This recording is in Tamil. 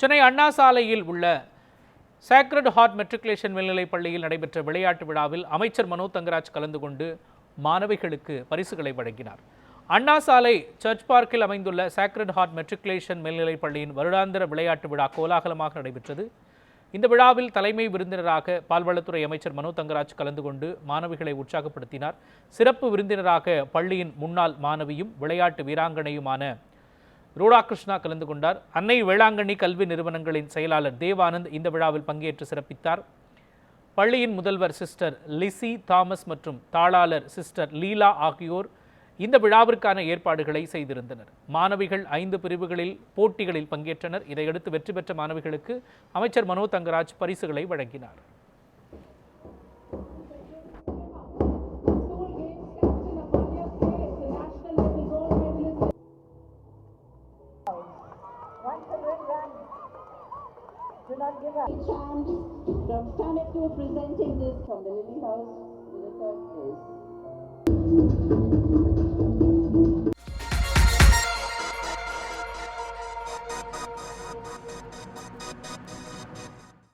சென்னை அண்ணா சாலையில் உள்ள சேக்ரட் ஹார்ட் மெட்ரிகுலேஷன் மேல்நிலைப் பள்ளியில் நடைபெற்ற விளையாட்டு விழாவில் அமைச்சர் மனோ தங்கராஜ் கலந்து கொண்டு மாணவிகளுக்கு பரிசுகளை வழங்கினார். அண்ணா சாலை சர்ச் பார்க்கில் அமைந்துள்ள சேக்ரட் ஹார்ட் மெட்ரிகுலேஷன் மேல்நிலைப் பள்ளியின் வருடாந்திர விளையாட்டு விழா கோலாகலமாக நடைபெற்றது. இந்த விழாவில் தலைமை விருந்தினராக பால்வளத்துறை அமைச்சர் மனோ தங்கராஜ் கலந்து கொண்டு மாணவிகளை உற்சாகப்படுத்தினார். சிறப்பு விருந்தினராக பள்ளியின் முன்னாள் மாணவியும் விளையாட்டு வீராங்கனையுமான ரூடா கிருஷ்ணா கலந்து கொண்டார். அன்னை வேளாங்கண்ணி கல்வி நிறுவனங்களின் செயலாளர் தேவானந்த் இந்த விழாவில் பங்கேற்று சிறப்பித்தார். பள்ளியின் முதல்வர் சிஸ்டர் லிசி தாமஸ் மற்றும் தாளாளர் சிஸ்டர் லீலா ஆகியோர் இந்த விழாவிற்கான ஏற்பாடுகளை செய்திருந்தனர். மாணவிகள் 5 பிரிவுகளில் போட்டிகளில் பங்கேற்றனர். இதையடுத்து வெற்றி பெற்ற மாணவிகளுக்கு அமைச்சர் மனோ தங்கராஜ் பரிசுகளை வழங்கினார். Do not give up. Chant from Standard 2 presenting this from the Lily House in the 3rd place.